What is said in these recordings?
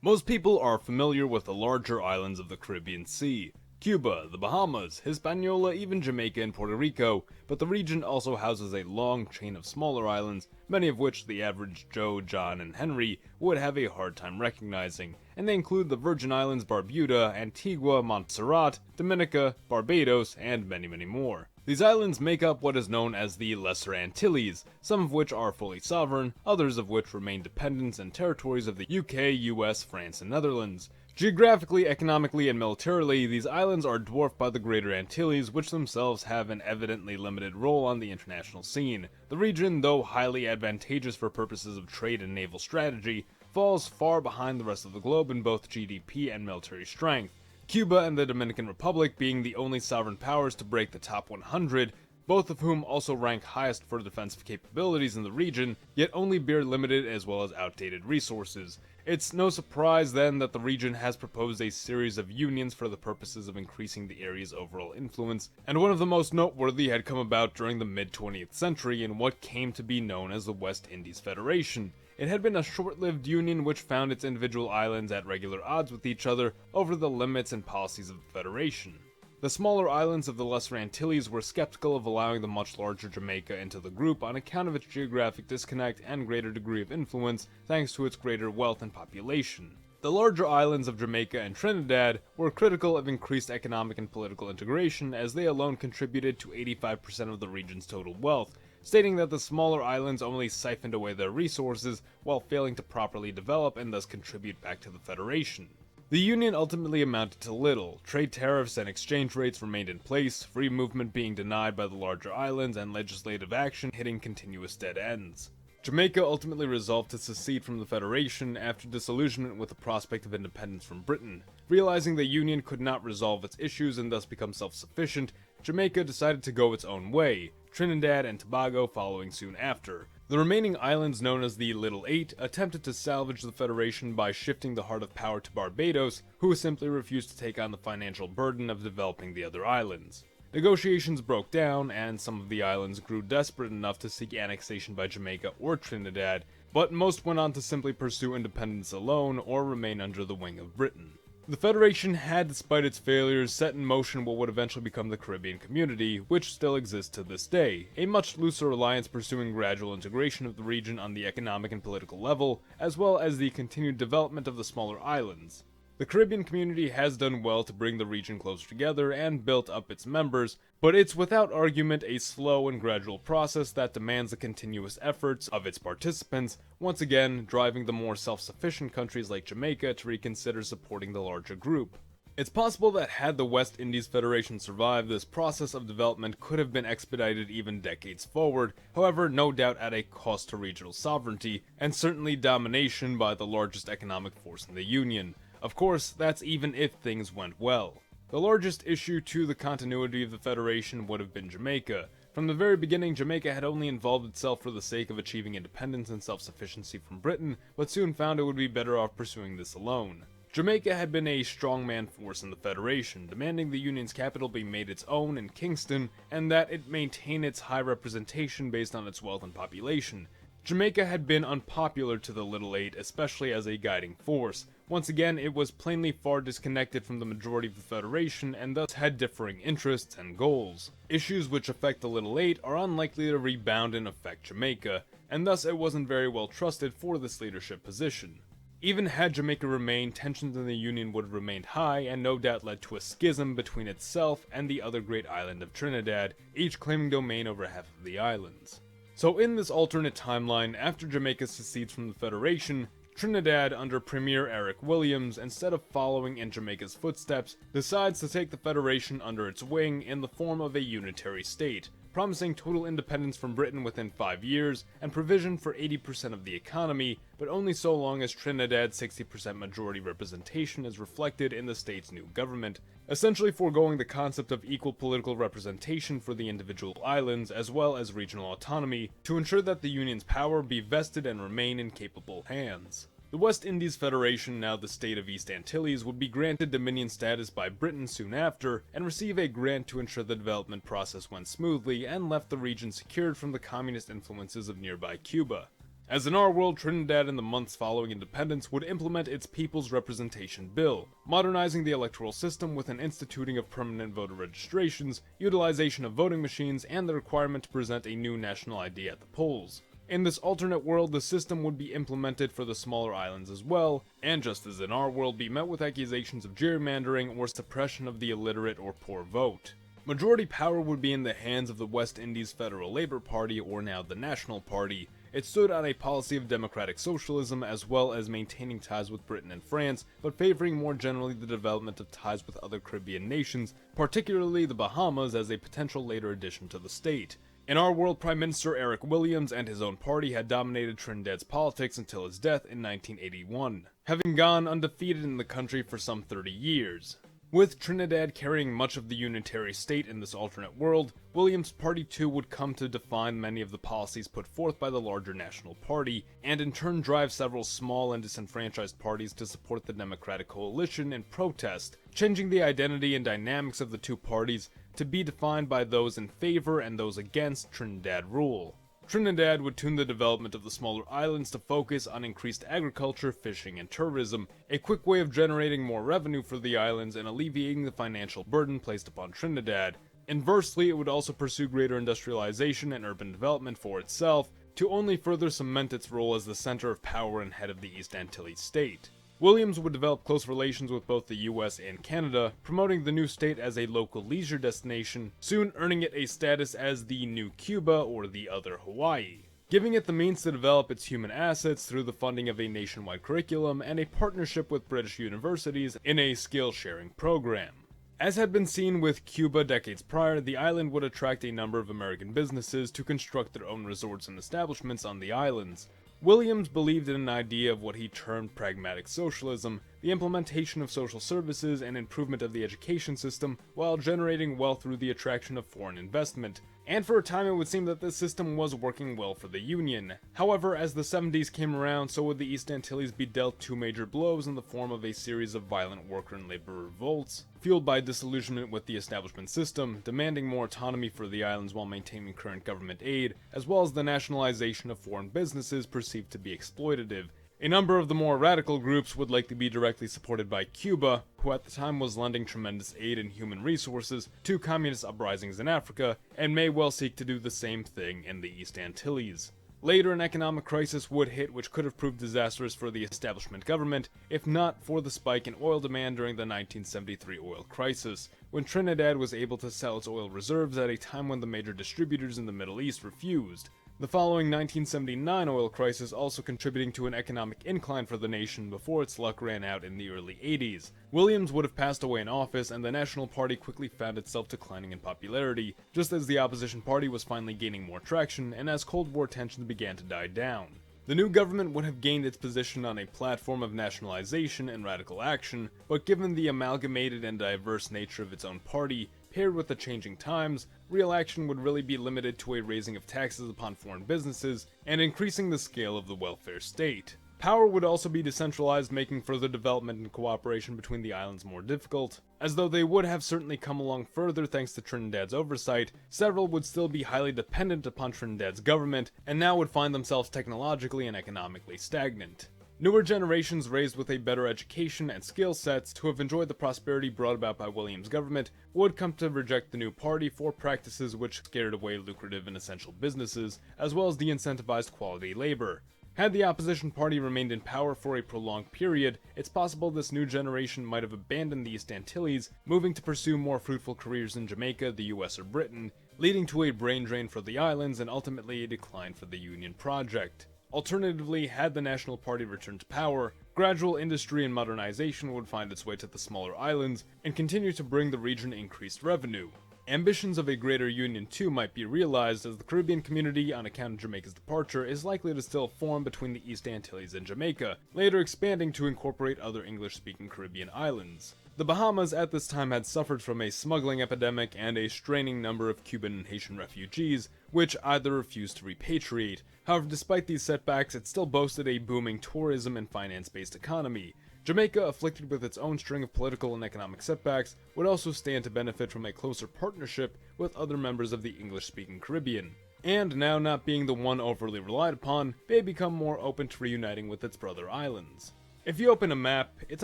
Most people are familiar with the larger islands of the Caribbean Sea. Cuba, the Bahamas, Hispaniola, even Jamaica and Puerto Rico, but the region also houses a long chain of smaller islands, many of which the average Joe, John, and Henry would have a hard time recognizing, and they include the Virgin Islands, Barbuda, Antigua, Montserrat, Dominica, Barbados, and many more. These islands make up what is known as the Lesser Antilles, some of which are fully sovereign, others of which remain dependents and territories of the UK, US, France, and Netherlands. Geographically, economically, and militarily, these islands are dwarfed by the Greater Antilles, which themselves have an evidently limited role on the international scene. The region, though highly advantageous for purposes of trade and naval strategy, falls far behind the rest of the globe in both GDP and military strength. Cuba and the Dominican Republic being the only sovereign powers to break the top 100, both of whom also rank highest for defensive capabilities in the region, yet only bear limited as well as outdated resources. It's no surprise then that the region has proposed a series of unions for the purposes of increasing the area's overall influence, and one of the most noteworthy had come about during the mid-20th century in what came to be known as the West Indies Federation. It had been a short-lived union which found its individual islands at regular odds with each other over the limits and policies of the Federation. The smaller islands of the Lesser Antilles were skeptical of allowing the much larger Jamaica into the group on account of its geographic disconnect and greater degree of influence thanks to its greater wealth and population. The larger islands of Jamaica and Trinidad were critical of increased economic and political integration as they alone contributed to 85% of the region's total wealth, stating that the smaller islands only siphoned away their resources while failing to properly develop and thus contribute back to the Federation. The union ultimately amounted to little. Trade tariffs and exchange rates remained in place, free movement being denied by the larger islands, and legislative action hitting continuous dead ends. Jamaica ultimately resolved to secede from the Federation after disillusionment with the prospect of independence from Britain. Realizing the Union could not resolve its issues and thus become self-sufficient, Jamaica decided to go its own way, Trinidad and Tobago following soon after. The remaining islands, known as the Little Eight, attempted to salvage the Federation by shifting the heart of power to Barbados, who simply refused to take on the financial burden of developing the other islands. Negotiations broke down, and some of the islands grew desperate enough to seek annexation by Jamaica or Trinidad, but most went on to simply pursue independence alone or remain under the wing of Britain. The Federation had, despite its failures, set in motion what would eventually become the Caribbean Community, which still exists to this day, a much looser alliance pursuing gradual integration of the region on the economic and political level, as well as the continued development of the smaller islands. The Caribbean Community has done well to bring the region closer together and built up its members, but it's without argument a slow and gradual process that demands the continuous efforts of its participants, once again driving the more self-sufficient countries like Jamaica to reconsider supporting the larger group. It's possible that had the West Indies Federation survived, this process of development could have been expedited even decades forward, however no doubt at a cost to regional sovereignty, and certainly domination by the largest economic force in the Union. Of course, that's even if things went well. The largest issue to the continuity of the Federation would have been Jamaica. From the very beginning, Jamaica had only involved itself for the sake of achieving independence and self-sufficiency from Britain, but soon found it would be better off pursuing this alone. Jamaica had been a strongman force in the Federation, demanding the Union's capital be made its own in Kingston, and that it maintain its high representation based on its wealth and population. Jamaica had been unpopular to the Little Eight, especially as a guiding force. Once again, it was plainly far disconnected from the majority of the Federation and thus had differing interests and goals. Issues which affect the Little Eight are unlikely to rebound and affect Jamaica, and thus it wasn't very well trusted for this leadership position. Even had Jamaica remained, tensions in the Union would have remained high and no doubt led to a schism between itself and the other great island of Trinidad, each claiming domain over half of the islands. So in this alternate timeline, after Jamaica secedes from the Federation, Trinidad, under Premier Eric Williams, instead of following in Jamaica's footsteps, decides to take the Federation under its wing in the form of a unitary state, promising total independence from Britain within 5 years, and provision for 80% of the economy, but only so long as Trinidad's 60% majority representation is reflected in the state's new government, essentially foregoing the concept of equal political representation for the individual islands as well as regional autonomy, to ensure that the Union's power be vested and remain in capable hands. The West Indies Federation, now the state of East Antilles, would be granted Dominion status by Britain soon after, and receive a grant to ensure the development process went smoothly and left the region secured from the communist influences of nearby Cuba. As in our world, Trinidad in the months following independence would implement its People's Representation Bill, modernizing the electoral system with an instituting of permanent voter registrations, utilization of voting machines, and the requirement to present a new national ID at the polls. In this alternate world, the system would be implemented for the smaller islands as well, and just as in our world, be met with accusations of gerrymandering or suppression of the illiterate or poor vote. Majority power would be in the hands of the West Indies Federal Labour Party, or now the National Party. It stood on a policy of democratic socialism as well as maintaining ties with Britain and France, but favoring more generally the development of ties with other Caribbean nations, particularly the Bahamas as a potential later addition to the state. In our world, Prime Minister Eric Williams and his own party had dominated Trinidad's politics until his death in 1981, having gone undefeated in the country for some 30 years. With Trinidad carrying much of the unitary state in this alternate world, Williams' party too would come to define many of the policies put forth by the larger National Party, and in turn drive several small and disenfranchised parties to support the Democratic Coalition in protest, changing the identity and dynamics of the two parties to be defined by those in favor and those against Trinidad rule. Trinidad would tune the development of the smaller islands to focus on increased agriculture, fishing, and tourism, a quick way of generating more revenue for the islands and alleviating the financial burden placed upon Trinidad. Inversely, it would also pursue greater industrialization and urban development for itself, to only further cement its role as the center of power and head of the East Antilles state. Williams would develop close relations with both the US and Canada, promoting the new state as a local leisure destination, soon earning it a status as the New Cuba or the Other Hawaii, giving it the means to develop its human assets through the funding of a nationwide curriculum and a partnership with British universities in a skill-sharing program. As had been seen with Cuba decades prior, the island would attract a number of American businesses to construct their own resorts and establishments on the islands. Williams believed in an idea of what he termed pragmatic socialism, the implementation of social services and improvement of the education system while generating wealth through the attraction of foreign investment. And for a time it would seem that this system was working well for the Union. However, as the 70s came around, so would the East Antilles be dealt two major blows in the form of a series of violent worker and labor revolts, fueled by disillusionment with the establishment system, demanding more autonomy for the islands while maintaining current government aid, as well as the nationalization of foreign businesses perceived to be exploitative. A number of the more radical groups would likely be directly supported by Cuba, who at the time was lending tremendous aid and human resources to communist uprisings in Africa, and may well seek to do the same thing in the East Antilles. Later, an economic crisis would hit which could have proved disastrous for the establishment government, if not for the spike in oil demand during the 1973 oil crisis, when Trinidad was able to sell its oil reserves at a time when the major distributors in the Middle East refused. The following 1979 oil crisis also contributing to an economic incline for the nation before its luck ran out in the early 80s. Williams would have passed away in office, and the National Party quickly found itself declining in popularity, just as the opposition party was finally gaining more traction and as Cold War tensions began to die down. The new government would have gained its position on a platform of nationalization and radical action, but given the amalgamated and diverse nature of its own party, paired with the changing times, real action would really be limited to a raising of taxes upon foreign businesses and increasing the scale of the welfare state. Power would also be decentralized, making further development and cooperation between the islands more difficult. As though they would have certainly come along further thanks to Trinidad's oversight, several would still be highly dependent upon Trinidad's government, and now would find themselves technologically and economically stagnant. Newer generations raised with a better education and skill sets to have enjoyed the prosperity brought about by Williams' government would come to reject the new party for practices which scared away lucrative and essential businesses, as well as de-incentivized quality labor. Had the opposition party remained in power for a prolonged period, it's possible this new generation might have abandoned the East Antilles, moving to pursue more fruitful careers in Jamaica, the US, or Britain, leading to a brain drain for the islands and ultimately a decline for the Union project. Alternatively, had the National Party returned to power, gradual industry and modernization would find its way to the smaller islands and continue to bring the region increased revenue. Ambitions of a greater union too might be realized, as the Caribbean community, on account of Jamaica's departure, is likely to still form between the East Antilles and Jamaica, later expanding to incorporate other English-speaking Caribbean islands. The Bahamas at this time had suffered from a smuggling epidemic and a straining number of Cuban and Haitian refugees, which either refused to repatriate. However, despite these setbacks, it still boasted a booming tourism and finance-based economy. Jamaica, afflicted with its own string of political and economic setbacks, would also stand to benefit from a closer partnership with other members of the English-speaking Caribbean. And now not being the one overly relied upon, they become more open to reuniting with its brother islands. If you open a map, it's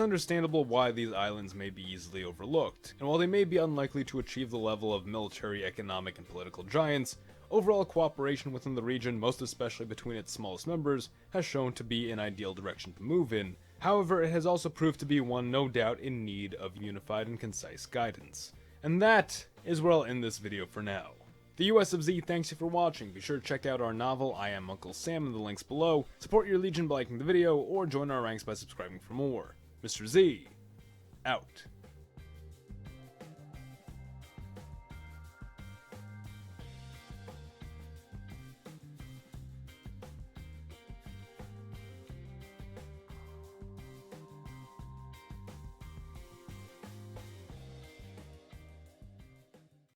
understandable why these islands may be easily overlooked, and while they may be unlikely to achieve the level of military, economic, and political giants, overall cooperation within the region, most especially between its smallest members, has shown to be an ideal direction to move in. However, it has also proved to be one no doubt in need of unified and concise guidance. And that is where I'll end this video for now. The US of Z thanks you for watching. Be sure to check out our novel, I Am Uncle Sam, in the links below. Support your Legion by liking the video, or join our ranks by subscribing for more. Mr. Z, out.